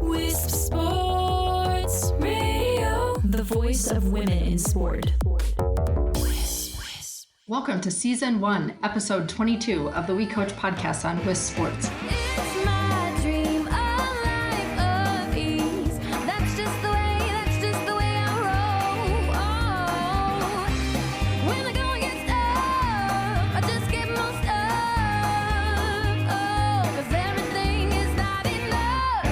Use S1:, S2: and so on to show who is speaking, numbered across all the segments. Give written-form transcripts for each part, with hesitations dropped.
S1: Wisp Sports Radio, the voice of women in sport.
S2: Welcome to Season 1, Episode 22 of the WeCOACH Podcast on Wisp Sports.
S1: It's my dream, a life of ease. That's just the way I roll. Oh, when the going gets tough, I just get most up. Oh, 'cause everything is not enough.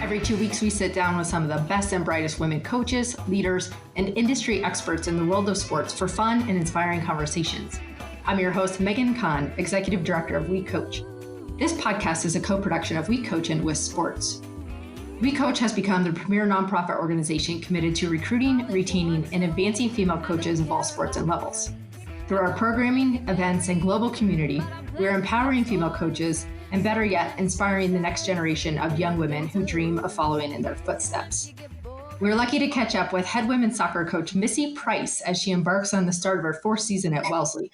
S2: Every 2 weeks, we sit down with some of the best and brightest women coaches, leaders, and industry experts in the world of sports for fun and inspiring conversations. I'm your host, Megan Kahn, Executive Director of WeCOACH. This podcast is a co-production of WeCOACH and Wisp Sports. WeCOACH has become the premier nonprofit organization committed to recruiting, retaining, and advancing female coaches of all sports and levels. Through our programming, events, and global community, we are empowering female coaches and, better yet, inspiring the next generation of young women who dream of following in their footsteps. We're lucky to catch up with head women's soccer coach Missy Price as she embarks on the start of her fourth season at Wellesley.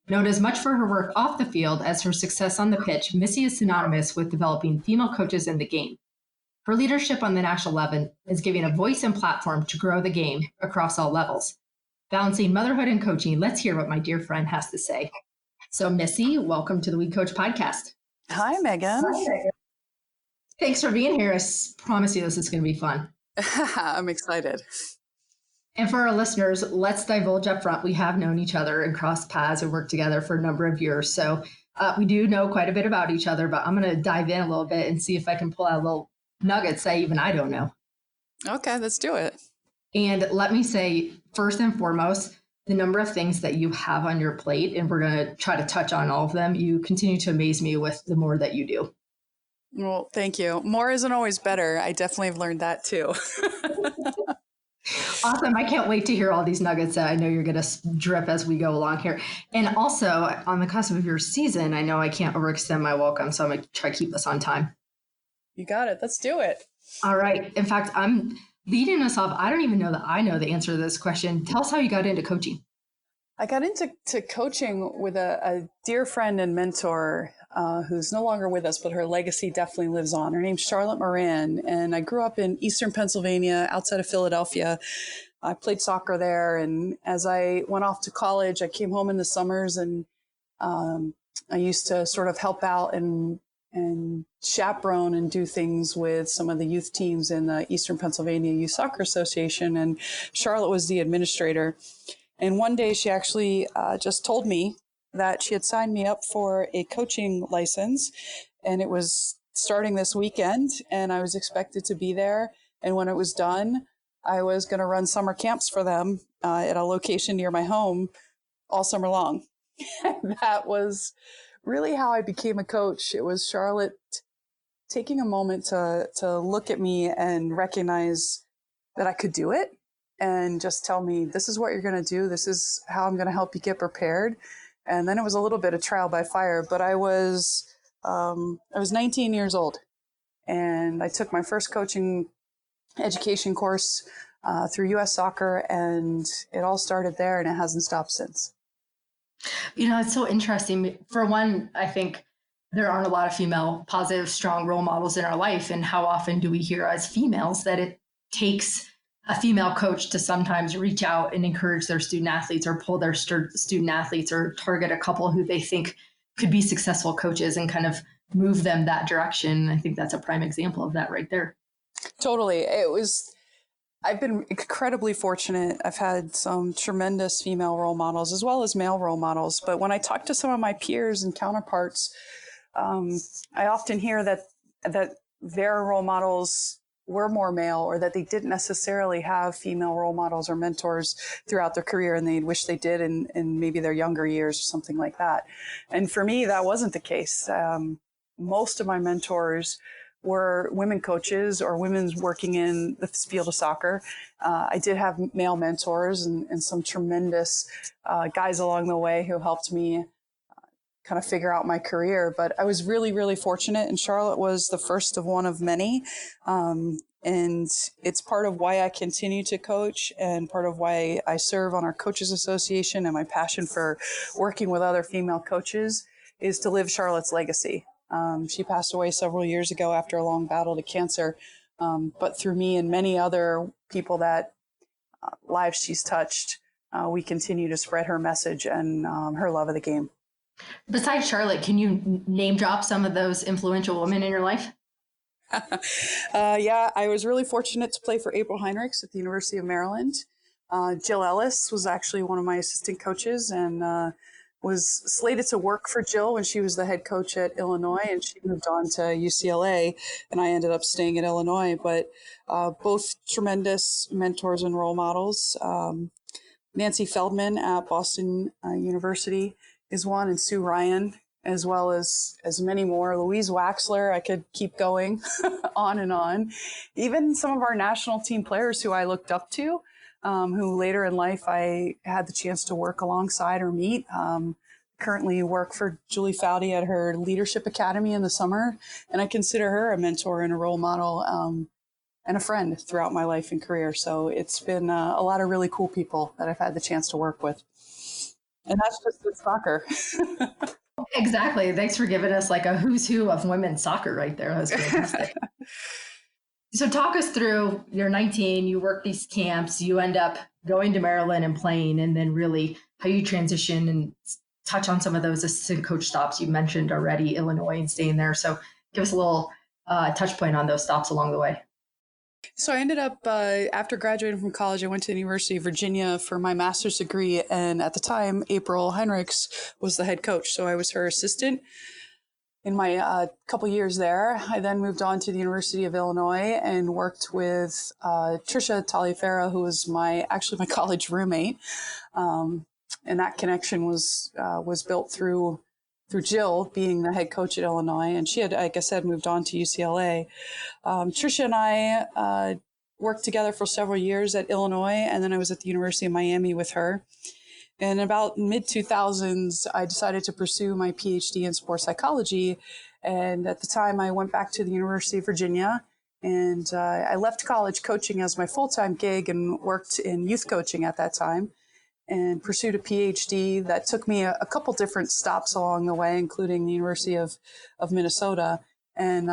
S2: Known as much for her work off the field as her success on the pitch, Missy is synonymous with developing female coaches in the game. Her leadership on the national level is giving a voice and platform to grow the game across all levels. Balancing motherhood and coaching, let's hear what my dear friend has to say. So Missy, welcome to the WeCOACH Podcast.
S3: Hi, Megan.
S2: Thanks for being here. I promise you this is going to be fun.
S3: I'm excited.
S2: And for our listeners, let's divulge up front. We have known each other and crossed paths and worked together for a number of years. So we do know quite a bit about each other, but I'm going to dive in a little bit and see if I can pull out little nuggets that even I don't know.
S3: Okay, let's do it.
S2: And let me say, first and foremost, the number of things that you have on your plate, and we're going to try to touch on all of them. You continue to amaze me with the more that you do.
S3: Well, thank you. More isn't always better. I definitely have learned that too.
S2: Awesome. I can't wait to hear all these nuggets that I know you're going to drip as we go along here. And also, on the cusp of your season, I know I can't overextend my welcome, so I'm going to try to keep this on time.
S3: You got it. Let's do it.
S2: All right. In fact, I'm leading us off. I don't even know that I know the answer to this question. Tell us how you got into coaching.
S3: I got into coaching with a dear friend and mentor who's no longer with us, but her legacy definitely lives on. Her name's Charlotte Moran, and I grew up in Eastern Pennsylvania, outside of Philadelphia. I played soccer there, and as I went off to college, I came home in the summers, and I used to sort of help out and chaperone and do things with some of the youth teams in the Eastern Pennsylvania Youth Soccer Association, and Charlotte was the administrator. And one day she actually just told me that she had signed me up for a coaching license, and it was starting this weekend, and I was expected to be there. And when it was done, I was going to run summer camps for them at a location near my home all summer long. That was really how I became a coach. It was Charlotte taking a moment to look at me and recognize that I could do it, and just tell me, this is what you're going to do. This is how I'm going to help you get prepared. And then it was a little bit of trial by fire, but I was 19 years old, and I took my first coaching education course through U.S. Soccer, and it all started there, and it hasn't stopped since.
S2: You know, it's so interesting. For one, I think there aren't a lot of female positive, strong role models in our life. And how often do we hear as females that it takes a female coach to sometimes reach out and encourage their student athletes, or pull their student athletes, or target a couple who they think could be successful coaches and kind of move them that direction. I think that's a prime example of that right there.
S3: Totally. I've been incredibly fortunate. I've had some tremendous female role models as well as male role models. But when I talk to some of my peers and counterparts, I often hear that their role models were more male, or that they didn't necessarily have female role models or mentors throughout their career, and they wish they did in maybe their younger years or something like that. And for me, that wasn't the case. Most of my mentors were women coaches or women working in the field of soccer. I did have male mentors and some tremendous guys along the way who helped me kind of figure out my career. But I was really, really fortunate, and Charlotte was the first of one of many. And it's part of why I continue to coach, and part of why I serve on our Coaches Association, and my passion for working with other female coaches is to live Charlotte's legacy. She passed away several years ago after a long battle to cancer. But through me and many other people that lives she's touched, we continue to spread her message and her love of the game.
S2: Besides Charlotte, can you name drop some of those influential women in your life?
S3: Yeah, I was really fortunate to play for April Heinrichs at the University of Maryland. Jill Ellis was actually one of my assistant coaches and was slated to work for Jill when she was the head coach at Illinois, and she moved on to UCLA, and I ended up staying at Illinois. But both tremendous mentors and role models. Nancy Feldman at Boston University is one, and Sue Ryan, as well as many more. Louise Waxler, I could keep going on and on. Even some of our national team players who I looked up to, who later in life I had the chance to work alongside or meet. Currently work for Julie Foudy at her Leadership Academy in the summer, and I consider her a mentor and a role model and a friend throughout my life and career. So it's been a lot of really cool people that I've had the chance to work with. And that's just with soccer.
S2: Exactly. Thanks for giving us like a who's who of women's soccer right there. That's fantastic. So talk us through, you're 19, you work these camps, you end up going to Maryland and playing, and then really how you transition and touch on some of those assistant coach stops you mentioned already, Illinois and staying there. So give us a little touch point on those stops along the way.
S3: So I ended up, after graduating from college, I went to the University of Virginia for my master's degree. And at the time, April Heinrichs was the head coach. So I was her assistant in my couple years there. I then moved on to the University of Illinois and worked with Tricia Taliaferro, who was actually my college roommate. And that connection was built through Jill being the head coach at Illinois. And she had, like I said, moved on to UCLA. Tricia and I worked together for several years at Illinois, and then I was at the University of Miami with her. And about mid-2000s, I decided to pursue my PhD in sports psychology. And at the time, I went back to the University of Virginia, and I left college coaching as my full-time gig and worked in youth coaching at that time, and pursued a PhD that took me a couple different stops along the way, including the University of Minnesota. And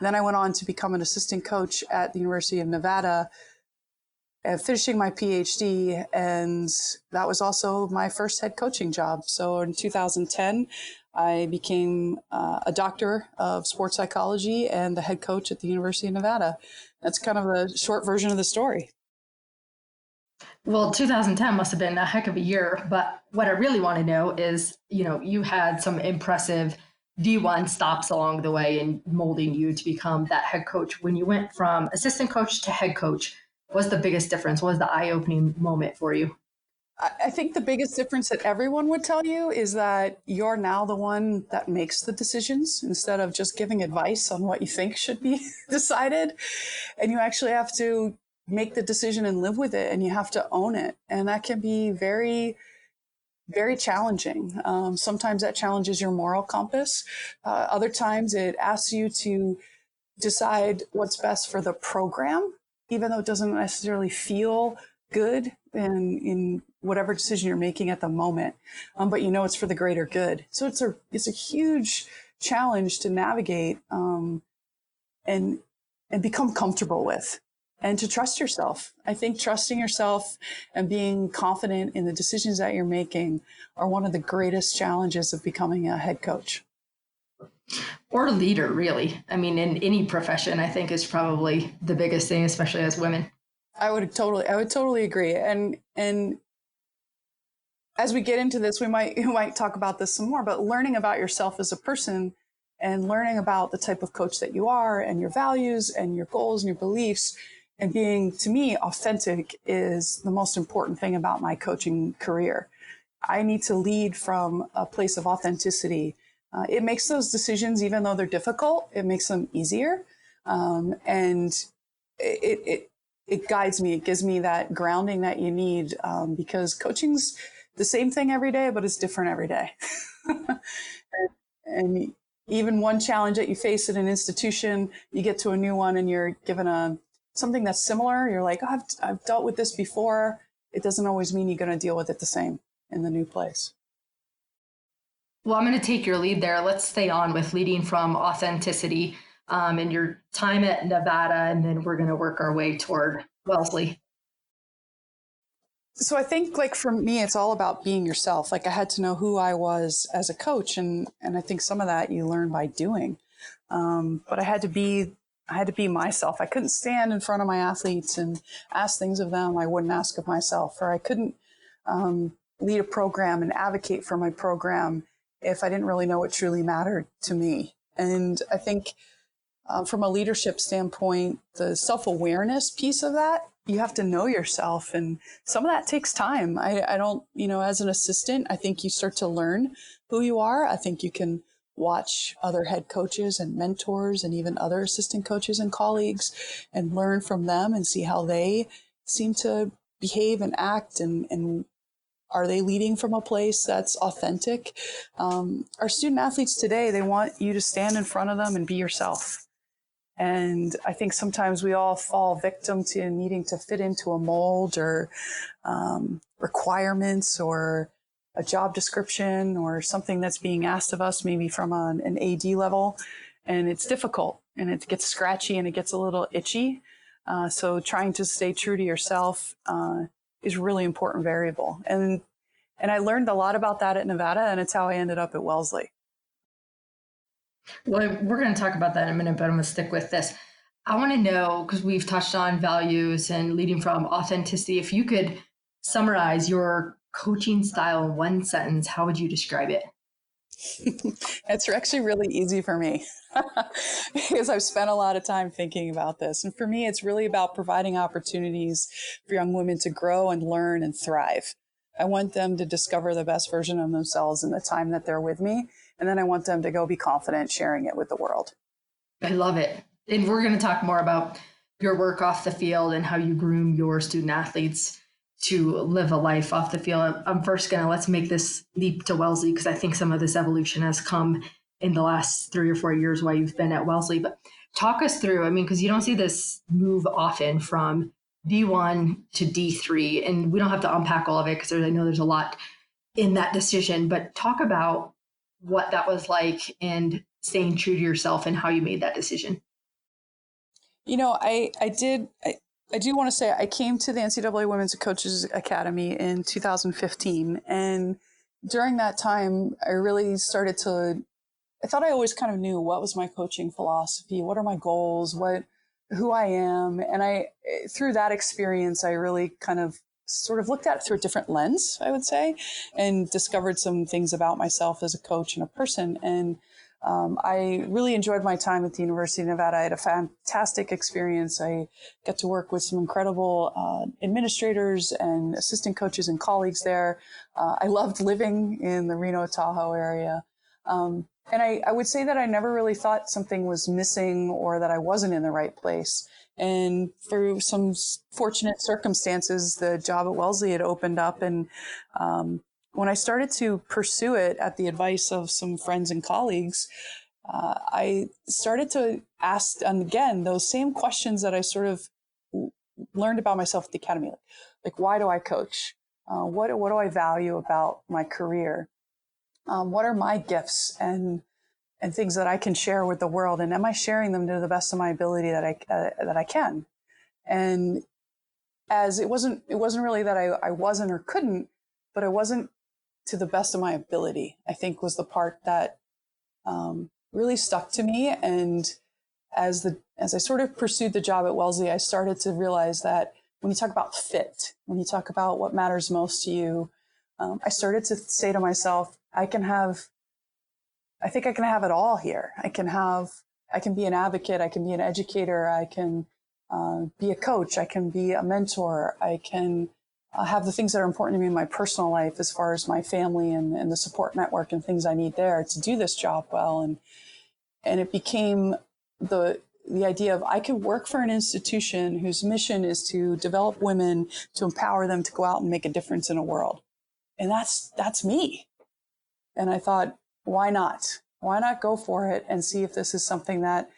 S3: then I went on to become an assistant coach at the University of Nevada, finishing my PhD. And that was also my first head coaching job. So in 2010, I became a doctor of sports psychology and the head coach at the University of Nevada. That's kind of a short version of the story.
S2: Well, 2010 must have been a heck of a year, but what I really want to know is, you had some impressive D1 stops along the way in molding you to become that head coach. When you went from assistant coach to head coach, what's the biggest difference? What was the eye-opening moment for you?
S3: I think the biggest difference that everyone would tell you is that you're now the one that makes the decisions instead of just giving advice on what you think should be decided. And you actually have to make the decision and live with it, and you have to own it. And that can be very, very challenging. Sometimes that challenges your moral compass. Other times it asks you to decide what's best for the program, even though it doesn't necessarily feel good in whatever decision you're making at the moment. But it's for the greater good. So it's a huge challenge to navigate and become comfortable with. And to trust yourself. I think trusting yourself and being confident in the decisions that you're making are one of the greatest challenges of becoming a head coach.
S2: Or a leader, really. I mean, in any profession, I think is probably the biggest thing, especially as women. I would
S3: totally agree. And as we get into this, we might talk about this some more, but learning about yourself as a person and learning about the type of coach that you are and your values and your goals and your beliefs, and being, to me, authentic is the most important thing about my coaching career. I need to lead from a place of authenticity. It makes those decisions, even though they're difficult, it makes them easier. And it guides me. It gives me that grounding that you need, because coaching's the same thing every day, but it's different every day. and even one challenge that you face at an institution, you get to a new one and you're given something that's similar. You're like, oh, I've dealt with this before. It doesn't always mean you're going to deal with it the same in the new place.
S2: Well, I'm going to take your lead there. Let's stay on with leading from authenticity and your time at Nevada, and then we're going to work our way toward Wellesley.
S3: So I think like for me, it's all about being yourself. Like I had to know who I was as a coach. And I think some of that you learn by doing. But I had to be myself. I couldn't stand in front of my athletes and ask things of them I wouldn't ask of myself, or I couldn't lead a program and advocate for my program if I didn't really know what truly mattered to me. And I think from a leadership standpoint, the self-awareness piece of that, you have to know yourself. And some of that takes time. I don't, as an assistant, I think you start to learn who you are. I think you can watch other head coaches and mentors and even other assistant coaches and colleagues and learn from them and see how they seem to behave and act, and are they leading from a place that's authentic? Our student athletes today, they want you to stand in front of them and be yourself. And I think sometimes we all fall victim to needing to fit into a mold or requirements or a job description or something that's being asked of us, maybe from an AD level. And it's difficult and it gets scratchy and it gets a little itchy. So trying to stay true to yourself is a really important variable. And I learned a lot about that at Nevada, and it's how I ended up at Wellesley.
S2: Well, we're going to talk about that in a minute, but I'm going to stick with this. I want to know, because we've touched on values and leading from authenticity, if you could summarize your coaching style in one sentence, how would you describe it?
S3: It's actually really easy for me because I've spent a lot of time thinking about this. And for me, it's really about providing opportunities for young women to grow and learn and thrive. I want them to discover the best version of themselves in the time that they're with me. And then I want them to go be confident sharing it with the world. I
S2: love it. And we're going to talk more about your work off the field and how you groom your student athletes to live a life off the field. I'm first let's make this leap to Wellesley, because I think some of this evolution has come in the last 3 or 4 years while you've been at Wellesley. But talk us through, because you don't see this move often from D1 to D3, and we don't have to unpack all of it because I know there's a lot in that decision, but talk about what that was like and staying true to yourself and how you made that decision.
S3: I do want to say I came to the NCAA Women's Coaches Academy in 2015. And during that time, I really I thought I always kind of knew what was my coaching philosophy, what are my goals, who I am. And through that experience, I really kind of sort of looked at it through a different lens, I would say, and discovered some things about myself as a coach and a person. And I really enjoyed my time at the University of Nevada. I had a fantastic experience. I got to work with some incredible administrators and assistant coaches and colleagues there. I loved living in the Reno, Tahoe area. And I would say that I never really thought something was missing or that I wasn't in the right place. And through some fortunate circumstances, the job at Wellesley had opened up. And when I started to pursue it at the advice of some friends and colleagues, I started to ask, and again, those same questions that I sort of learned about myself at the academy. Like why do I coach? What do I value about my career? What are my gifts and things that I can share with the world? And am I sharing them to the best of my ability that I can? And as it wasn't really that I wasn't or couldn't, but I wasn't to the best of my ability, I think was the part that really stuck to me. And as I sort of pursued the job at Wellesley, I started to realize that when you talk about fit, when you talk about what matters most to you, I started to say to myself, I think I can have it all here. I can be an advocate. I can be an educator. I can be a coach. I can be a mentor. I can have the things that are important to me in my personal life as far as my family and the support network and things I need there to do this job well. And it became the idea of I could work for an institution whose mission is to develop women, to empower them to go out and make a difference in a world. And that's me. And I thought, why not? Why not go for it and see if this is something that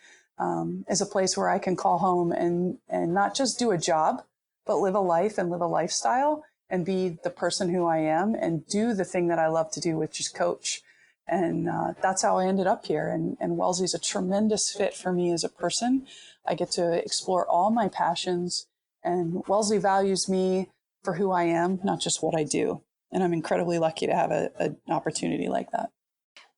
S3: is a place where I can call home and not just do a job, but live a life and live a lifestyle and be the person who I am and do the thing that I love to do, which is coach. And that's how I ended up here. And Wellesley's a tremendous fit for me as a person. I get to explore all my passions, and Wellesley values me for who I am, not just what I do. And I'm incredibly lucky to have an opportunity like that.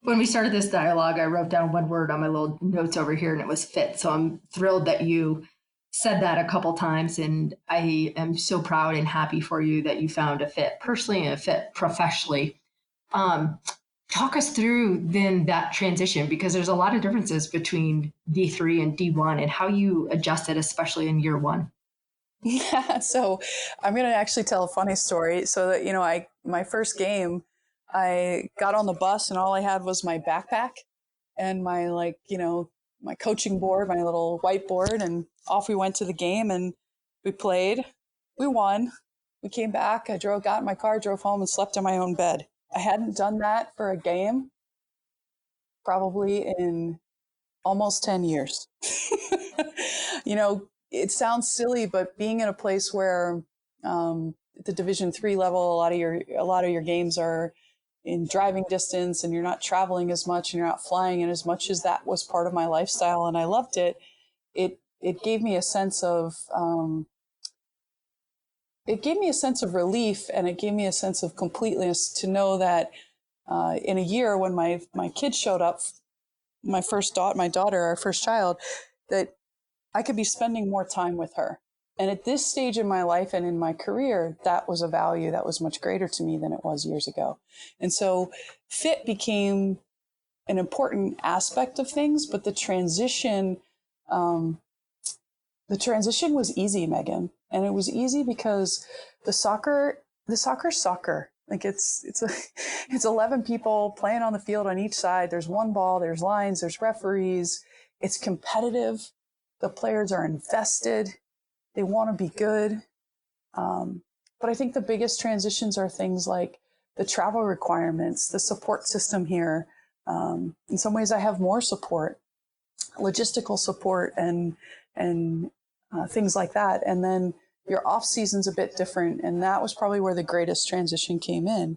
S2: When we started this dialogue, I wrote down one word on my little notes over here, and it was fit. So I'm thrilled that you said that a couple times, and I am so proud and happy for you that you found a fit personally and a fit professionally. Talk us through then that transition, because there's a lot of differences between D3 and D1 and how you adjusted, especially in year one.
S3: Yeah, so I'm going to actually tell a funny story. So that, my first game, I got on the bus and all I had was my backpack and my my coaching board, my little whiteboard, and off we went to the game and we played. We won. We came back. I got in my car, drove home, and slept in my own bed. I hadn't done that for a game probably in almost 10 years. It sounds silly, but being in a place where at the Division III level, a lot of your games are in driving distance, and you're not traveling as much, and you're not flying, and as much as that was part of my lifestyle and I loved it, it gave me a sense of relief, and it gave me a sense of completeness to know that in a year when my kids showed up, my daughter, our first child, that I could be spending more time with her. And at this stage in my life and in my career, that was a value that was much greater to me than it was years ago. And so fit became an important aspect of things, but the transition was easy, Megan. And it was easy because the soccer's soccer. Like it's 11 people playing on the field on each side. There's one ball, there's lines, there's referees. It's competitive. The players are invested. They want to be good. But I think the biggest transitions are things like the travel requirements, the support system here. In some ways I have more support, logistical support and things like that. And then your off season's a bit different. And that was probably where the greatest transition came in.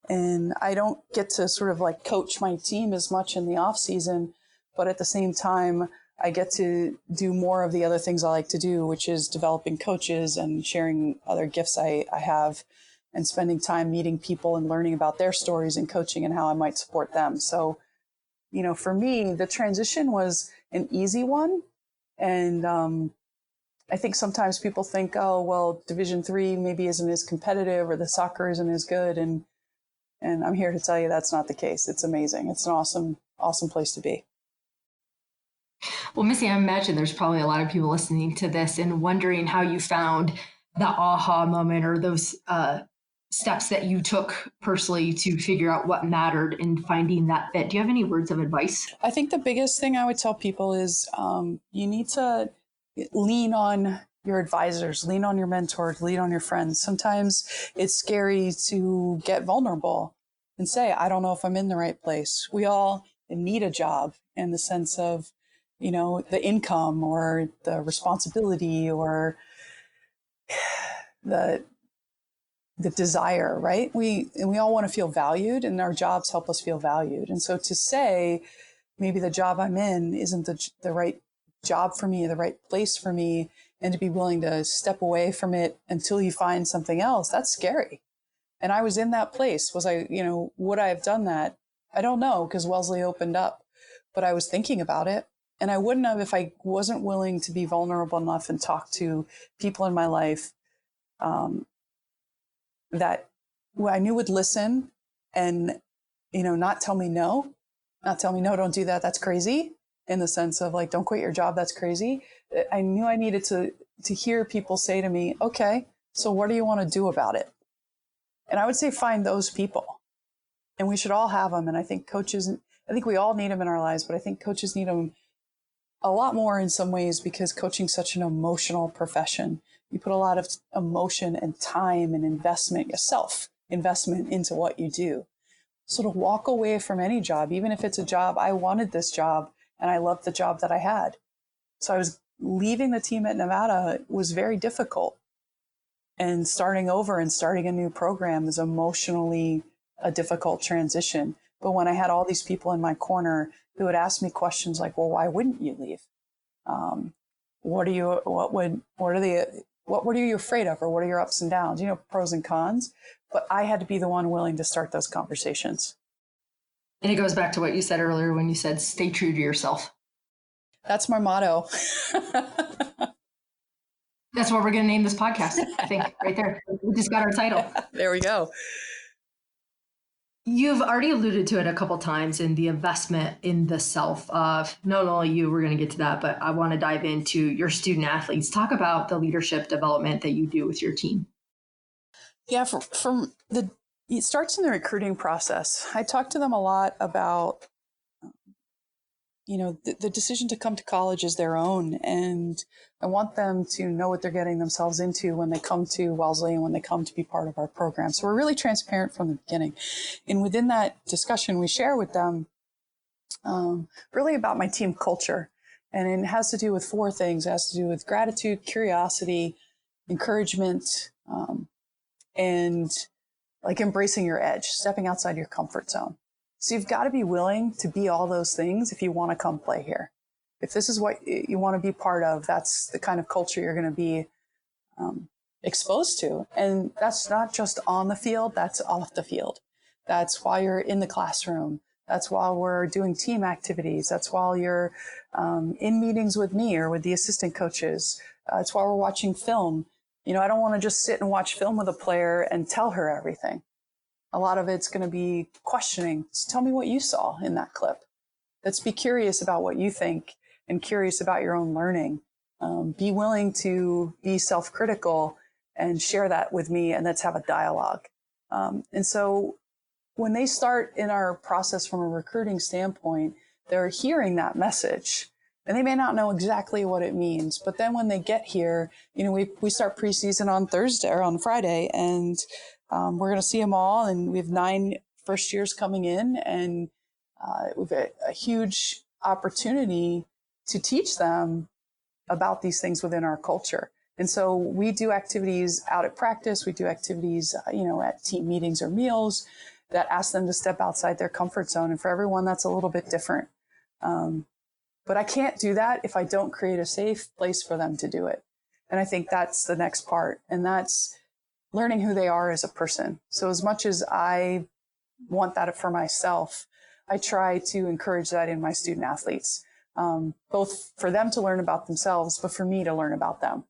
S3: And I don't get to sort of like coach my team as much in the off season, but at the same time, I get to do more of the other things I like to do, which is developing coaches and sharing other gifts I have and spending time meeting people and learning about their stories and coaching and how I might support them. So, for me, the transition was an easy one. And I think sometimes people think, oh, well, Division III maybe isn't as competitive or the soccer isn't as good. And I'm here to tell you that's not the case. It's amazing. It's an awesome, awesome place to be.
S2: Well, Missy, I imagine there's probably a lot of people listening to this and wondering how you found the aha moment or those steps that you took personally to figure out what mattered in finding that fit. Do you have any words of advice?
S3: I think the biggest thing I would tell people is you need to lean on your advisors, lean on your mentors, lean on your friends. Sometimes it's scary to get vulnerable and say, I don't know if I'm in the right place. We all need a job in the sense of, the income or the responsibility or the desire, right? We all want to feel valued, and our jobs help us feel valued. And so to say, maybe the job I'm in isn't the right job for me, the right place for me, and to be willing to step away from it until you find something else, that's scary. And I was in that place. Would I have done that? I don't know, because Wellesley opened up, but I was thinking about it. And I wouldn't have if I wasn't willing to be vulnerable enough and talk to people in my life that I knew would listen and, not tell me no, don't do that. That's crazy. In the sense of like, don't quit your job. That's crazy. I knew I needed to hear people say to me, okay, so what do you want to do about it? And I would say, find those people, and we should all have them. And I think we all need them in our lives, but I think coaches need them a lot more in some ways because coaching is such an emotional profession. You put a lot of emotion and time and investment, self-investment into what you do. So to walk away from any job, even if it's a job, I wanted this job and I loved the job that I had. So I was leaving the team at Nevada was very difficult. And starting over and starting a new program is emotionally a difficult transition. But when I had all these people in my corner who would ask me questions like, well, why wouldn't you leave? What are you afraid of? Or what are your ups and downs? Pros and cons. But I had to be the one willing to start those conversations.
S2: And it goes back to what you said earlier when you said, stay true to yourself.
S3: That's my motto.
S2: That's what we're going to name this podcast, I think, right there. We just got our title.
S3: There we go.
S2: You've already alluded to it a couple times in the investment in the self of not only you, we're going to get to that, but I want to dive into your student athletes. Talk about the leadership development that you do with your team.
S3: Yeah, it starts in the recruiting process. I talk to them a lot about, the decision to come to college is their own. And I want them to know what they're getting themselves into when they come to Wellesley and when they come to be part of our program. So we're really transparent from the beginning. And within that discussion, we share with them really about my team culture. And it has to do with 4 things. It has to do with gratitude, curiosity, encouragement, and like embracing your edge, stepping outside your comfort zone. So you've got to be willing to be all those things if you want to come play here. If this is what you want to be part of, that's the kind of culture you're going to be exposed to. And that's not just on the field, that's off the field. That's while you're in the classroom. That's while we're doing team activities. That's while you're in meetings with me or with the assistant coaches. It's while we're watching film. I don't want to just sit and watch film with a player and tell her everything. A lot of it's going to be questioning. So tell me what you saw in that clip. Let's be curious about what you think and curious about your own learning. Be willing to be self-critical and share that with me, and let's have a dialogue. And so when they start in our process from a recruiting standpoint, they're hearing that message. And they may not know exactly what it means, but then when they get here, we start preseason on Thursday or on Friday, and we're going to see them all. And we have 9 first years coming in, and we've a huge opportunity to teach them about these things within our culture. And so we do activities out at practice. We do activities, at team meetings or meals that ask them to step outside their comfort zone. And for everyone, that's a little bit different. But I can't do that if I don't create a safe place for them to do it. And I think that's the next part. And that's learning who they are as a person. So as much as I want that for myself, I try to encourage that in my student athletes, both for them to learn about themselves, but for me to learn about them.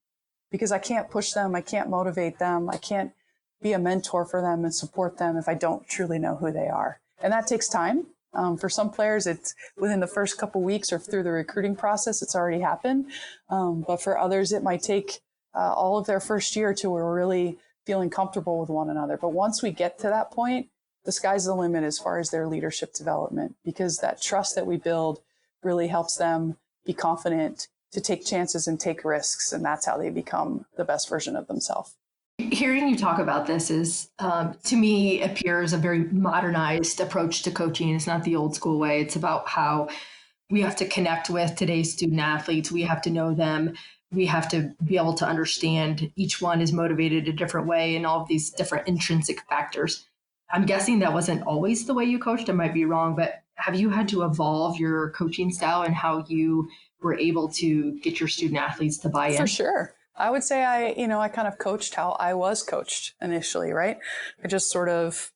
S3: Because I can't push them, I can't motivate them, I can't be a mentor for them and support them if I don't truly know who they are. And that takes time. For some players, it's within the first couple weeks or through the recruiting process, it's already happened. But for others, it might take all of their first year to where we're really feeling comfortable with one another. But once we get to that point, the sky's the limit as far as their leadership development, because that trust that we build really helps them be confident to take chances and take risks. And that's how they become the best version of themselves.
S2: Hearing you talk about this is, to me, appears a very modernized approach to coaching. It's not the old school way. It's about how we have to connect with today's student athletes. We have to know them. We have to be able to understand each one is motivated a different way and all of these different intrinsic factors. I'm guessing that wasn't always the way you coached. I might be wrong, but have you had to evolve your coaching style and how you were able to get your student athletes to buy in?
S3: For sure. I would say I kind of coached how I was coached initially, right? I just sort of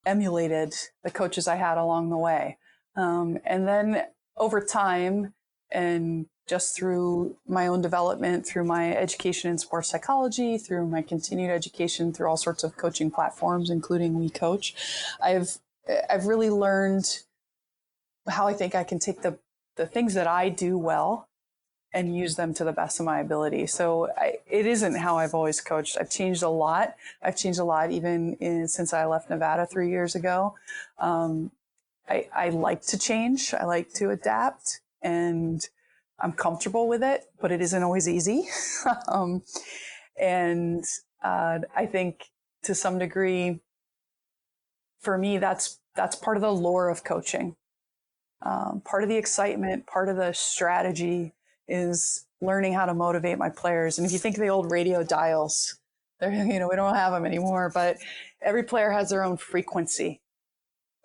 S3: emulated the coaches I had along the way. And then over time, and just through my own development, through my education in sports psychology, through my continued education, through all sorts of coaching platforms, including WeCOACH, I've really learned how I think I can take the things that I do well and use them to the best of my ability. So it isn't how I've always coached. I've changed a lot. I've changed a lot even since I left Nevada 3 years ago. I like to change. I like to adapt, and I'm comfortable with it, but it isn't always easy. And I think to some degree, for me, that's part of the lore of coaching. Part of the excitement, part of the strategy is learning how to motivate my players. And if you think of the old radio dials, we don't have them anymore, but every player has their own frequency.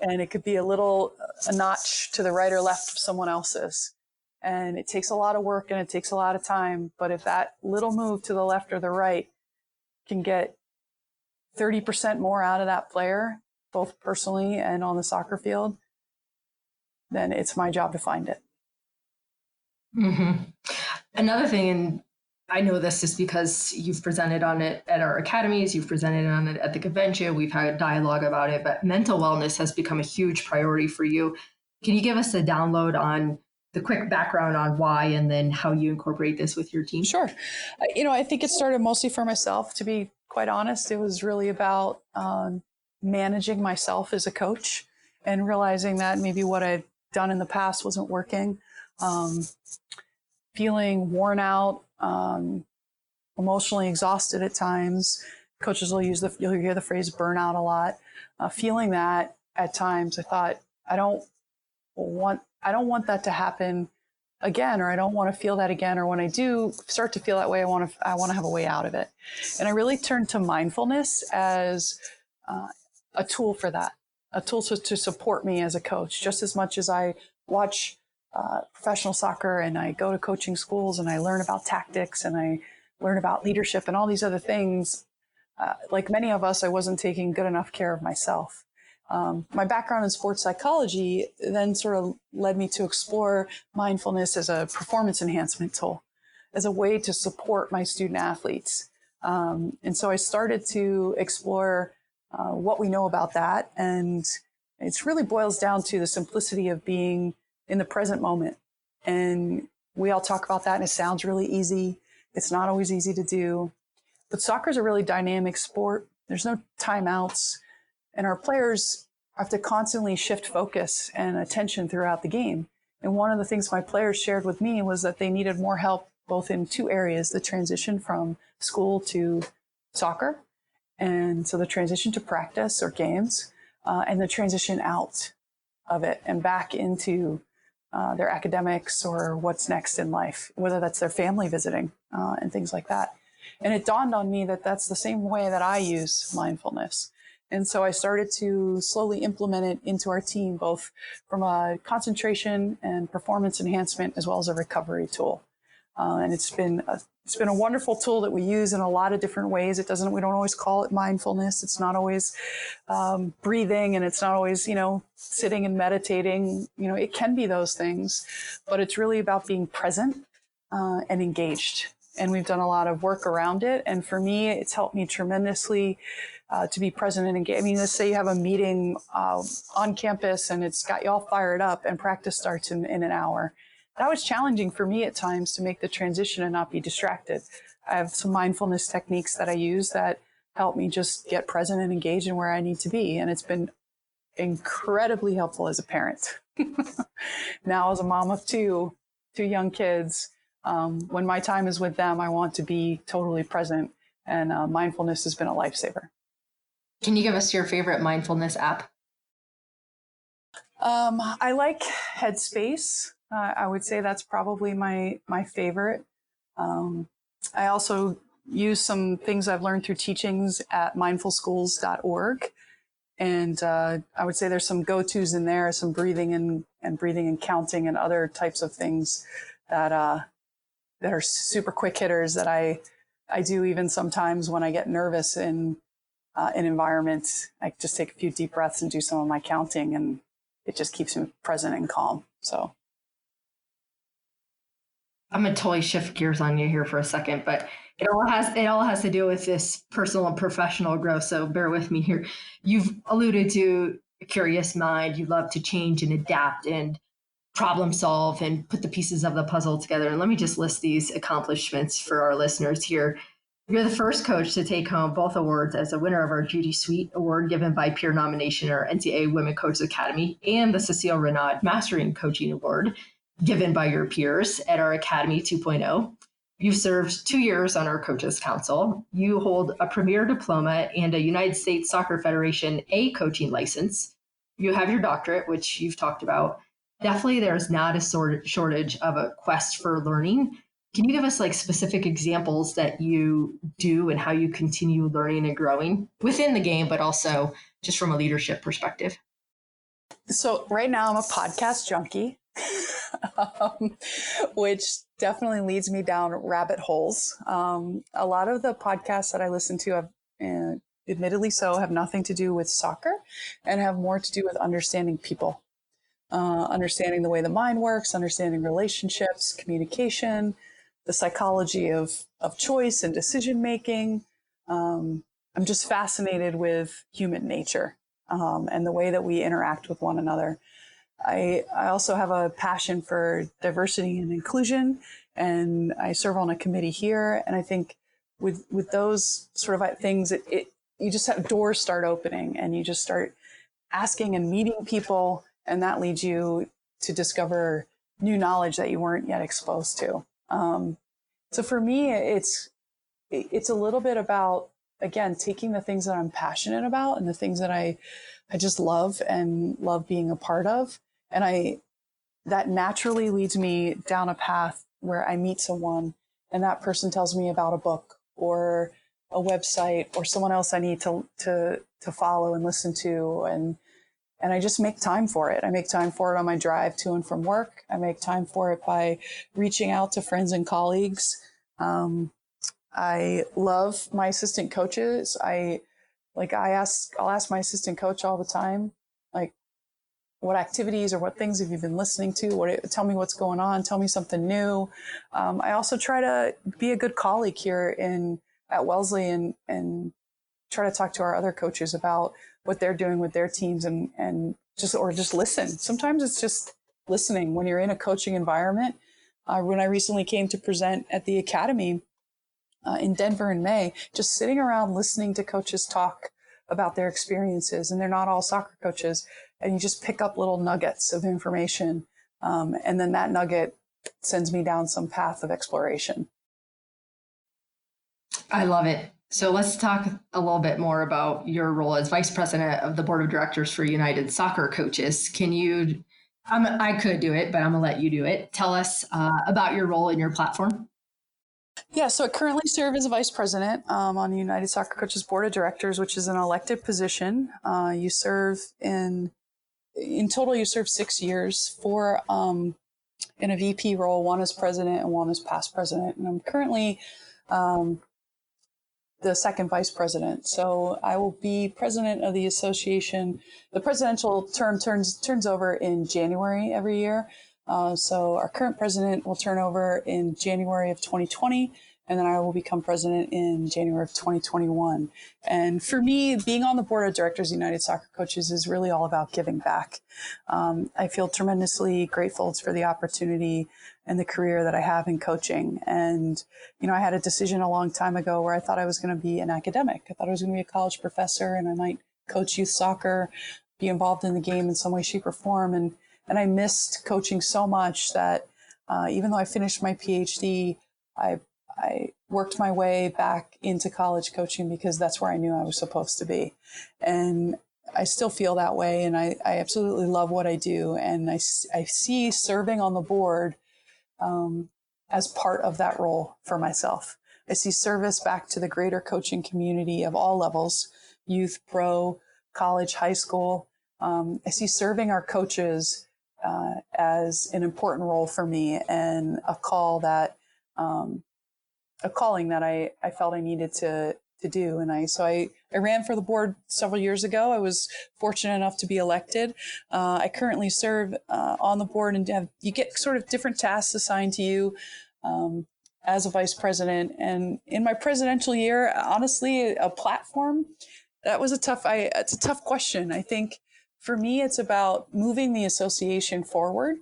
S3: and it could be a notch to the right or left of someone else's. And it takes a lot of work and it takes a lot of time. But if that little move to the left or the right can get 30% more out of that player, both personally and on the soccer field, then it's my job to find it.
S2: Mm-hmm. Another thing, and I know this is because you've presented on it at our academies, you've presented on it at the convention, we've had a dialogue about it, but mental wellness has become a huge priority for you. Can you give us a download on the quick background on why and then how you incorporate this with your team?
S3: Sure. I think it started mostly for myself, to be quite honest. It was really about managing myself as a coach and realizing that maybe what I'd done in the past wasn't working. Feeling worn out, emotionally exhausted at times. Coaches will you'll hear the phrase burnout a lot. Feeling that at times, I thought, I don't want that to happen again, or I don't want to feel that again. Or when I do start to feel that way, I want to have a way out of it. And I really turned to mindfulness as a tool for that, a tool to support me as a coach, just as much as I watch professional soccer and I go to coaching schools and I learn about tactics and I learn about leadership and all these other things. Like many of us, I wasn't taking good enough care of myself. My background in sports psychology then sort of led me to explore mindfulness as a performance enhancement tool, as a way to support my student athletes. And so I started to explore what we know about that. And it really boils down to the simplicity of being in the present moment. And we all talk about that and it sounds really easy. It's not always easy to do. But soccer is a really dynamic sport. There's no timeouts. And our players have to constantly shift focus and attention throughout the game. And one of the things my players shared with me was that they needed more help both in two areas, the transition from school to soccer, and so the transition to practice or games, and the transition out of it and back into their academics or what's next in life, whether that's their family visiting and things like that. And it dawned on me that that's the same way that I use mindfulness. And so I started to slowly implement it into our team, both from a concentration and performance enhancement, as well as a recovery tool. And it's been a wonderful tool that we use in a lot of different ways. We don't always call it mindfulness. It's not always breathing, and it's not always, sitting and meditating. It can be those things, but it's really about being present and engaged. And we've done a lot of work around it. And for me, it's helped me tremendously to be present and engaged. I mean, let's say you have a meeting on campus and it's got you all fired up and practice starts in an hour. That was challenging for me at times to make the transition and not be distracted. I have some mindfulness techniques that I use that help me just get present and engaged in where I need to be. And it's been incredibly helpful as a parent. Now, as a mom of two young kids, when my time is with them, I want to be totally present. And mindfulness has been a lifesaver.
S2: Can you give us your favorite mindfulness app?
S3: I like Headspace. I would say that's probably my favorite. I also use some things I've learned through teachings at mindfulschools.org. And I would say there's some go-tos in there, some breathing and counting and other types of things that are super quick hitters that I do even sometimes when I get nervous in an environment. I just take a few deep breaths and do some of my counting, and it just keeps me present and calm. So
S2: I'm going to totally shift gears on you here for a second, but it all has to do with this personal and professional growth. So bear with me here. You've alluded to a curious mind. You love to change and adapt and problem solve and put the pieces of the puzzle together. And let me just list these accomplishments for our listeners here. You're the first coach to take home both awards as a winner of our Judy Sweet Award given by peer nomination or NCAA Women Coaches Academy and the Cecile Renaud Mastering Coaching Award given by your peers at our Academy 2.0. You've served 2 years on our Coaches Council. You hold a Premier Diploma and a United States Soccer Federation A coaching license. You have your doctorate, which you've talked about. Definitely there's not a shortage of a quest for learning. Can you give us specific examples that you do and how you continue learning and growing within the game, but also just from a leadership perspective?
S3: So right now I'm a podcast junkie, which definitely leads me down rabbit holes. A lot of the podcasts that I listen to have, admittedly so, have nothing to do with soccer and have more to do with understanding people, understanding the way the mind works, understanding relationships, communication, the psychology of choice and decision making. I'm just fascinated with human nature and the way that we interact with one another. I also have a passion for diversity and inclusion, and I serve on a committee here. And I think with those sort of things, you just have doors start opening, and you just start asking and meeting people, and that leads you to discover new knowledge that you weren't yet exposed to. So for me, it's a little bit about, again, taking the things that I'm passionate about and the things that I just love and love being a part of. And that naturally leads me down a path where I meet someone and that person tells me about a book or a website or someone else I need to follow and listen to. And I just make time for it. I make time for it on my drive to and from work. I make time for it by reaching out to friends and colleagues. I love my assistant coaches. I'll ask my assistant coach all the time, like, what activities or what things have you been listening to? Tell me what's going on. Tell me something new. I also try to be a good colleague here at Wellesley and try to talk to our other coaches about what they're doing with their teams and just listen. Sometimes it's just listening when you're in a coaching environment. When I recently came to present at the academy in Denver in May, just sitting around listening to coaches talk about their experiences, and they're not all soccer coaches, and you just pick up little nuggets of information, and then that nugget sends me down some path of exploration.
S2: I love it. So let's talk a little bit more about your role as vice president of the board of directors for United Soccer Coaches. Can you, I could do it, but I'm going to let you do it. Tell us about your role and your platform.
S3: Yeah, so I currently serve as a vice president on the United Soccer Coaches Board of Directors, which is an elected position. You serve in total, you serve 6 years, 4 in a VP role, 1 as president and 1 as past president. And I'm currently the second vice president. So I will be president of the association. The presidential term turns over in January every year. So our current president will turn over in January of 2020, and then I will become president in January of 2021. And for me, being on the board of directors of United Soccer Coaches is really all about giving back. I feel tremendously grateful for the opportunity and the career that I have in coaching. And, I had a decision a long time ago where I thought I was going to be an academic. I thought I was going to be a college professor and I might coach youth soccer, be involved in the game in some way, shape, or form. And I missed coaching so much that even though I finished my PhD, I worked my way back into college coaching because that's where I knew I was supposed to be. And I still feel that way. And I absolutely love what I do. And I see serving on the board as part of that role for myself. I see service back to the greater coaching community of all levels, youth, pro, college, high school. I see serving our coaches as an important role for me and a calling that I felt I needed to do. And I ran for the board several years ago. I was fortunate enough to be elected. I currently serve on the board, and you get sort of different tasks assigned to you as a vice president. And in my presidential year, honestly, a platform, it's a tough question. I think for me, it's about moving the association forward,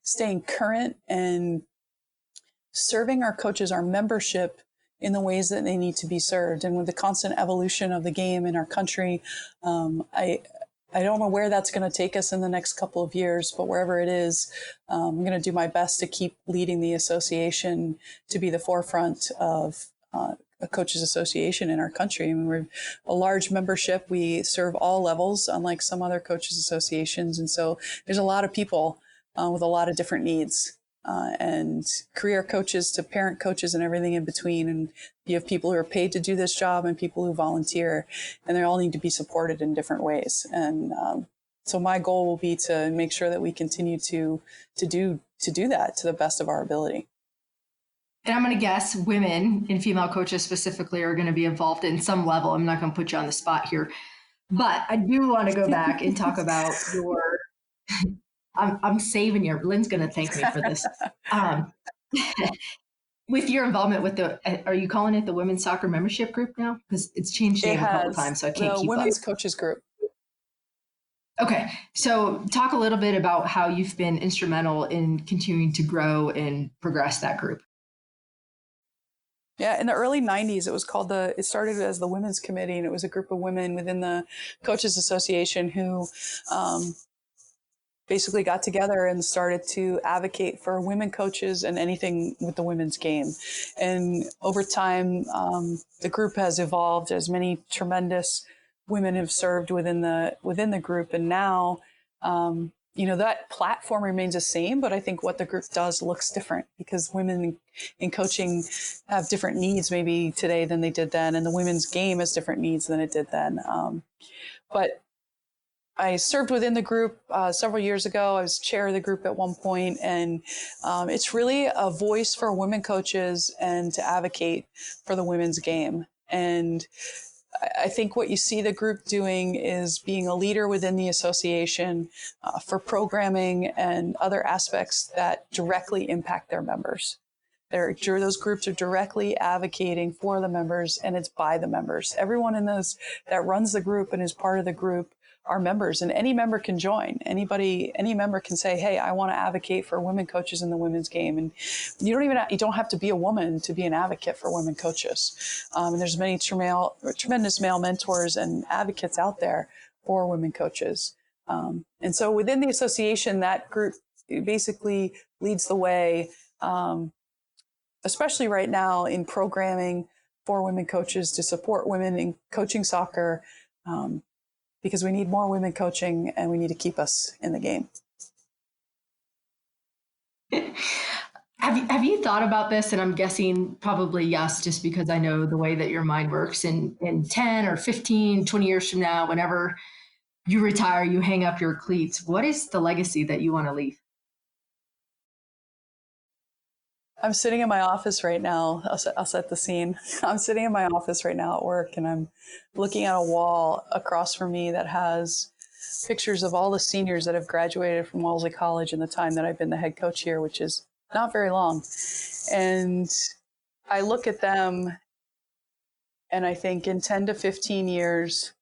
S3: staying current, and serving our coaches, our membership, in the ways that they need to be served. And with the constant evolution of the game in our country, I don't know where that's going to take us in the next couple of years, but wherever it is, I'm going to do my best to keep leading the association to be the forefront of a coaches association in our country. I mean, we're a large membership. We serve all levels, unlike some other coaches associations. And so there's a lot of people with a lot of different needs. And career coaches to parent coaches and everything in between. And you have people who are paid to do this job and people who volunteer, and they all need to be supported in different ways. And So my goal will be to make sure that we continue to do that to the best of our ability.
S2: And I'm going to guess women and female coaches specifically are going to be involved in some level. I'm not going to put you on the spot here, but I do want to go back and talk about your, I'm saving you. Lynn's going to thank me for this. With your involvement with are you calling it the women's soccer membership group now? Because it's changed name a couple times, so I can't keep up.
S3: The women's coaches group.
S2: Okay. So talk a little bit about how you've been instrumental in continuing to grow and progress that group.
S3: Yeah, in the early 90s, it started as the Women's Committee, and it was a group of women within the Coaches Association who basically got together and started to advocate for women coaches and anything with the women's game. And over time, the group has evolved as many tremendous women have served within the group. And now, that platform remains the same, but I think what the group does looks different because women in coaching have different needs maybe today than they did then. And the women's game has different needs than it did then. But I served within the group several years ago. I was chair of the group at one point, and it's really a voice for women coaches and to advocate for the women's game. And I think what you see the group doing is being a leader within the association for programming and other aspects that directly impact their members. Those groups are directly advocating for the members, and it's by the members. Everyone in those that runs the group and is part of the group are members, and any member can join. Any member can say, hey, I want to advocate for women coaches in the women's game. And you don't have to be a woman to be an advocate for women coaches. And there's many tremendous male mentors and advocates out there for women coaches. And so within the association, that group basically leads the way, especially right now in programming for women coaches to support women in coaching soccer, because we need more women coaching and we need to keep us in the game.
S2: Have you thought about this? And I'm guessing probably yes, just because I know the way that your mind works. In 10 or 15, 20 years from now, whenever you retire, you hang up your cleats, what is the legacy that you want to leave?
S3: I'm sitting in my office right now. I'll set the scene. I'm sitting in my office right now at work, and I'm looking at a wall across from me that has pictures of all the seniors that have graduated from Wellesley College in the time that I've been the head coach here, which is not very long. And I look at them and I think in 10 to 15 years,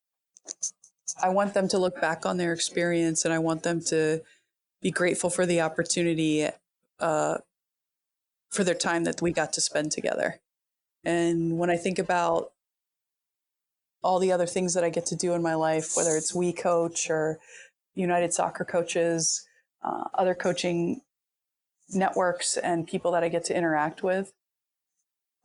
S3: I want them to look back on their experience, and I want them to be grateful for the opportunity for their time that we got to spend together. And when I think about all the other things that I get to do in my life, whether it's WeCOACH or United Soccer Coaches, other coaching networks and people that I get to interact with,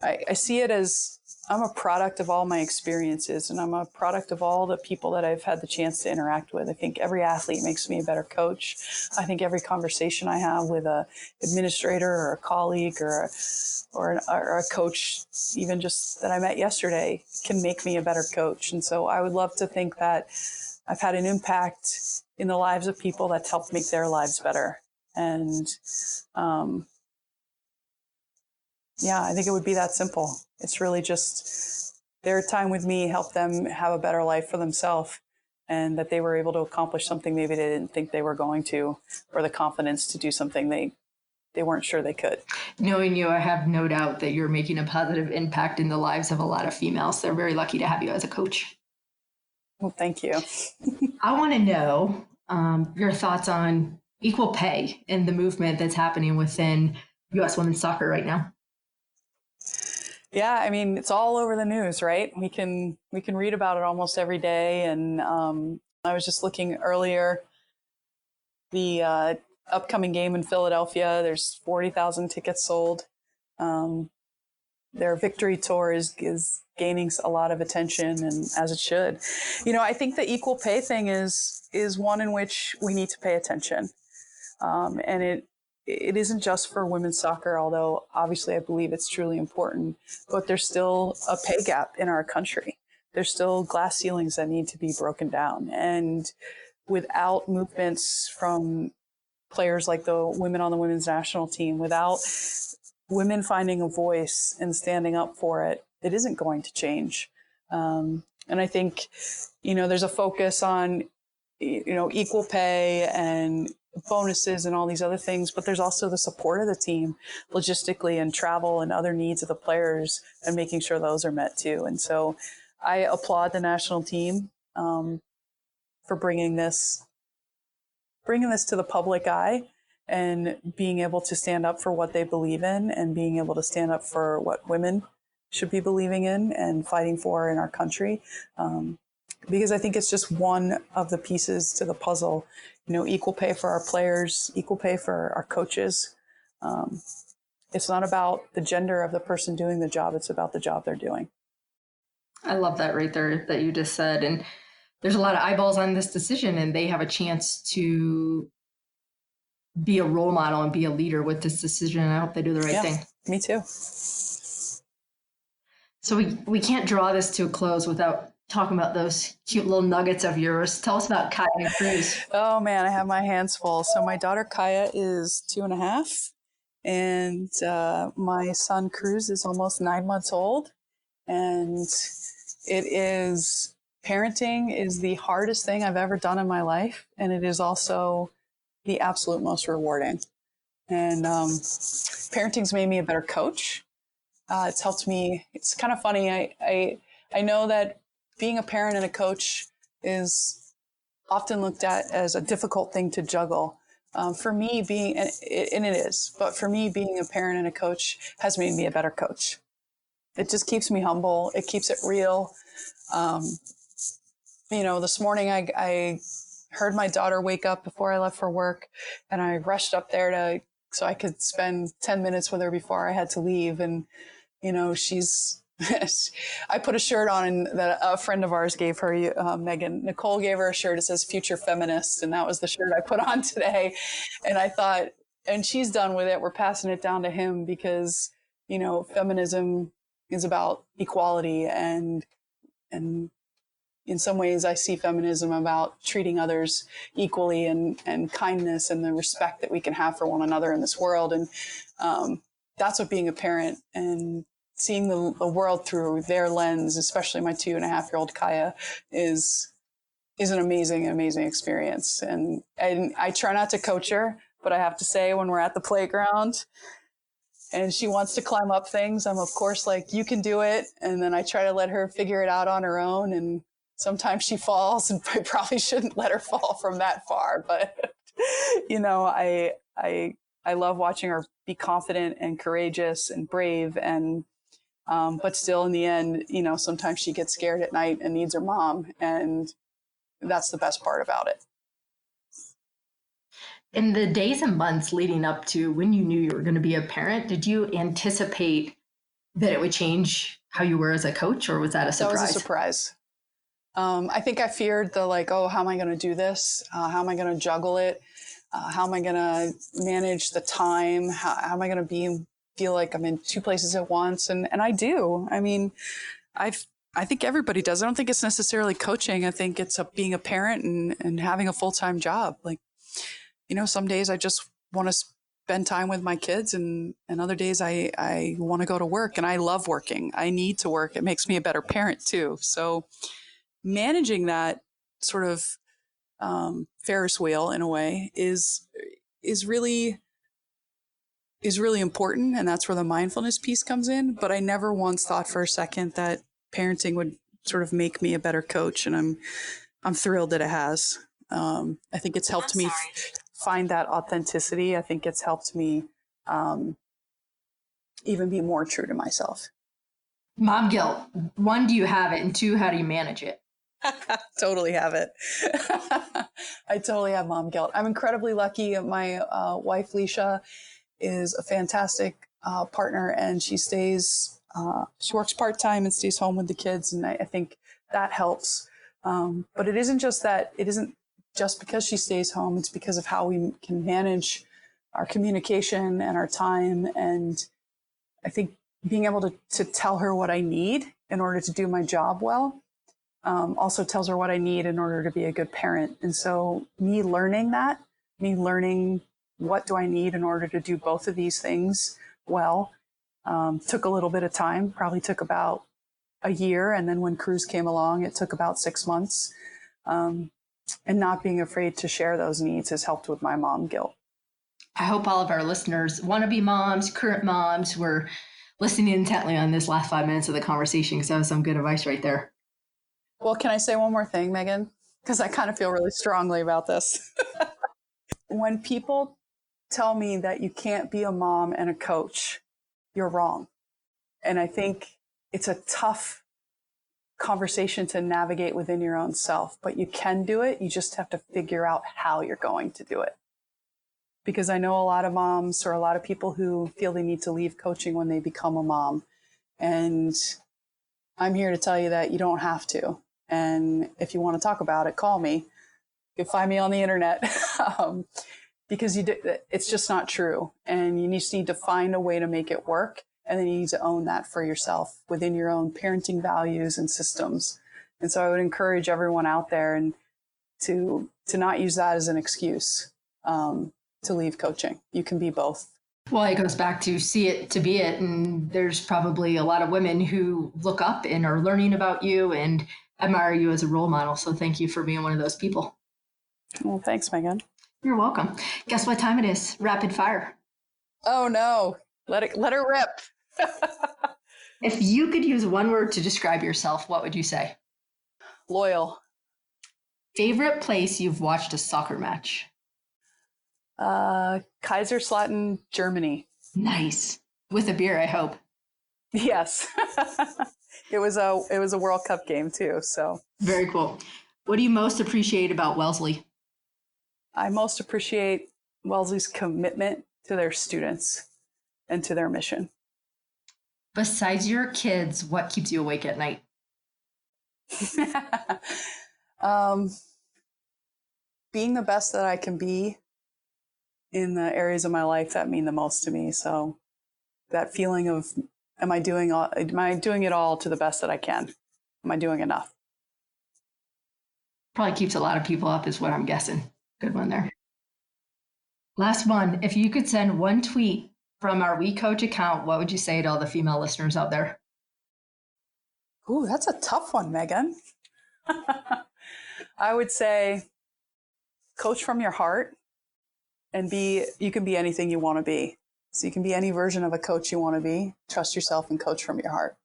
S3: I see it as I'm a product of all my experiences, and I'm a product of all the people that I've had the chance to interact with. I think every athlete makes me a better coach. I think every conversation I have with an administrator or a colleague or a coach, even just that I met yesterday, can make me a better coach. And so I would love to think that I've had an impact in the lives of people that's helped make their lives better. And I think it would be that simple. It's really just their time with me helped them have a better life for themselves, and that they were able to accomplish something maybe they didn't think they were going to, or the confidence to do something they weren't sure they could.
S2: Knowing you, I have no doubt that you're making a positive impact in the lives of a lot of females. They're very lucky to have you as a coach.
S3: Well, thank you.
S2: I want to know your thoughts on equal pay and the movement that's happening within U.S. women's soccer right now.
S3: Yeah, I mean, it's all over the news, right? We can read about it almost every day. And I was just looking earlier, the upcoming game in Philadelphia, there's 40,000 tickets sold. Their victory tour is gaining a lot of attention, and as it should. I think the equal pay thing is one in which we need to pay attention. And it isn't just for women's soccer, although obviously I believe it's truly important, but there's still a pay gap in our country. There's still glass ceilings that need to be broken down. And without movements from players like the women on the women's national team, without women finding a voice and standing up for it, it isn't going to change. And I think, there's a focus on, equal pay and bonuses and all these other things, but there's also the support of the team logistically and travel and other needs of the players and making sure those are met too. And so I applaud the national team for bringing this to the public eye and being able to stand up for what they believe in and being able to stand up for what women should be believing in and fighting for in our country. Because I think it's just one of the pieces to the puzzle, equal pay for our players, equal pay for our coaches. It's not about the gender of the person doing the job. It's about the job they're doing.
S2: I love that right there that you just said. And there's a lot of eyeballs on this decision, and they have a chance to be a role model and be a leader with this decision. I hope they do the right thing.
S3: Me too.
S2: So we can't draw this to a close without talking about those cute little nuggets of yours. Tell us about Kaya and Cruz.
S3: Oh man, I have my hands full. So my daughter Kaya is 2.5, and my son Cruz is almost 9 months old. And parenting is the hardest thing I've ever done in my life, and it is also the absolute most rewarding. And parenting's made me a better coach. It's helped me. It's kind of funny. I know that being a parent and a coach is often looked at as a difficult thing to juggle. For me, and it is, but for me, being a parent and a coach has made me a better coach. It just keeps me humble. It keeps it real. This morning I heard my daughter wake up before I left for work, and I rushed up there so I could spend 10 minutes with her before I had to leave. And, I put a shirt on that a friend of ours gave her, Nicole gave her a shirt. It says Future Feminist. And that was the shirt I put on today. And I thought, and she's done with it. We're passing it down to him because, feminism is about equality. And in some ways I see feminism about treating others equally and kindness and the respect that we can have for one another in this world. And that's what being a parent and seeing the world through their lens, especially my 2.5-year-old Kaya, is an amazing, amazing experience. And I try not to coach her, but I have to say when we're at the playground and she wants to climb up things, I'm of course like, you can do it. And then I try to let her figure it out on her own. And sometimes she falls, and I probably shouldn't let her fall from that far. But, I love watching her be confident and courageous and brave. And but still, in the end, sometimes she gets scared at night and needs her mom. And that's the best part about it.
S2: In the days and months leading up to when you knew you were going to be a parent, did you anticipate that it would change how you were as a coach, or was that a surprise?
S3: That was a surprise. I think I feared how am I going to do this? How am I going to juggle it? How am I going to manage the time? How am I going to feel like I'm in two places at once? And I do. I mean, I think everybody does. I don't think it's necessarily coaching. I think it's being a parent and having a full-time job. Like, some days I just want to spend time with my kids, and other days I want to go to work, and I love working. I need to work. It makes me a better parent too. So managing that sort of Ferris wheel in a way is really important, and that's where the mindfulness piece comes in. But I never once thought for a second that parenting would sort of make me a better coach, and I'm thrilled that it has. I think it's helped me find that authenticity. I think it's helped me even be more true to myself.
S2: Mom guilt. 1, do you have it? And 2, how do you manage it?
S3: Totally have it. I totally have mom guilt. I'm incredibly lucky. My wife, Leisha, is a fantastic partner, and she works part-time and stays home with the kids. And I think that helps. But it isn't just that. It isn't just because she stays home. It's because of how we can manage our communication and our time. And I think being able to tell her what I need in order to do my job well also tells her what I need in order to be a good parent. And so me learning what do I need in order to do both of these things well, took a little bit of time, probably took about a year. And then when Cruz came along, it took about 6 months. And not being afraid to share those needs has helped with my mom guilt.
S2: I hope all of our listeners, wannabe moms, current moms, were listening intently on this last 5 minutes of the conversation, because that was some good advice right there.
S3: Well, can I say one more thing, Megan? Because I kind of feel really strongly about this. When people tell me that you can't be a mom and a coach, you're wrong. And I think it's a tough conversation to navigate within your own self, but you can do it. You just have to figure out how you're going to do it. Because I know a lot of moms or a lot of people who feel they need to leave coaching when they become a mom. And I'm here to tell you that you don't have to. And if you want to talk about it, call me. You can find me on the internet. Because it's just not true. And you just need to find a way to make it work. And then you need to own that for yourself within your own parenting values and systems. And so I would encourage everyone out there and to not use that as an excuse to leave coaching. You can be both.
S2: Well, it goes back to see it to be it. And there's probably a lot of women who look up and are learning about you and admire you as a role model. So thank you for being one of those people.
S3: Well, thanks, Megan.
S2: You're welcome. Guess what time it is? Rapid fire.
S3: Oh, no. Let her rip.
S2: If you could use one word to describe yourself, what would you say?
S3: Loyal.
S2: Favorite place you've watched a soccer match?
S3: Kaiserslautern, Germany.
S2: Nice. With a beer, I hope.
S3: Yes. It was a World Cup game too. So
S2: very cool. What do you most appreciate about Wellesley?
S3: I most appreciate Wellesley's commitment to their students and to their mission.
S2: Besides your kids, what keeps you awake at night?
S3: Being the best that I can be in the areas of my life that mean the most to me. So that feeling of, am I doing it all to the best that I can? Am I doing enough?
S2: Probably keeps a lot of people up is what I'm guessing. Good one there. Last one. If you could send one tweet from our WeCOACH account, what would you say to all the female listeners out there?
S3: Ooh, that's a tough one, Megan. I would say coach from your heart and you can be anything you want to be. So you can be any version of a coach you want to be. Trust yourself and coach from your heart.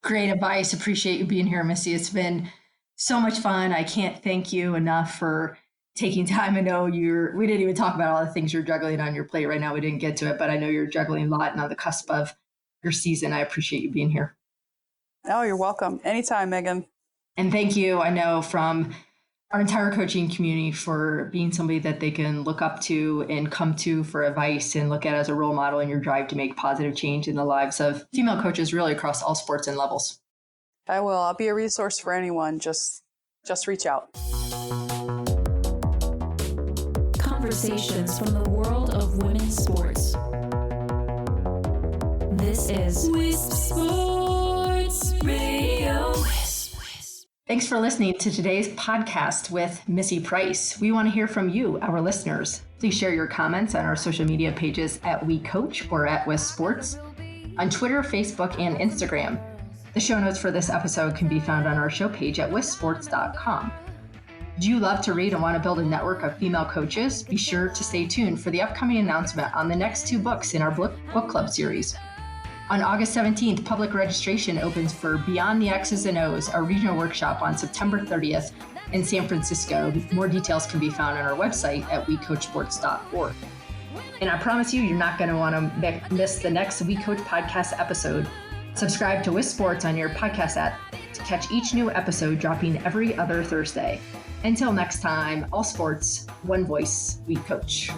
S2: Great advice. Appreciate you being here, Missy. It's been so much fun. I can't thank you enough for taking time. I know we didn't even talk about all the things you're juggling on your plate right now. We didn't get to it, but I know you're juggling a lot and on the cusp of your season. I appreciate you being here.
S3: Oh, you're welcome. Anytime, Megan.
S2: And thank you, I know, from our entire coaching community for being somebody that they can look up to and come to for advice and look at as a role model in your drive to make positive change in the lives of female coaches really across all sports and levels.
S3: I will. I'll be a resource for anyone. Just reach out.
S4: Conversations from the world of women's sports. This is Wisp Sports Radio.
S2: Thanks for listening to today's podcast with Missy Price. We want to hear from you, our listeners. Please share your comments on our social media pages at WeCOACH or at Wisp Sports, on Twitter, Facebook, and Instagram. The show notes for this episode can be found on our show page at wispsports.com. Do you love to read and want to build a network of female coaches? Be sure to stay tuned for the upcoming announcement on the next 2 books in our book club series. On August 17th, public registration opens for Beyond the X's and O's, our regional workshop on September 30th in San Francisco. More details can be found on our website at wecoachsports.org. And I promise you're not going to want to miss the next WeCOACH podcast episode. Subscribe to Wisp Sports on your podcast app to catch each new episode dropping every other Thursday. Until next time, all sports, one voice, WeCOACH.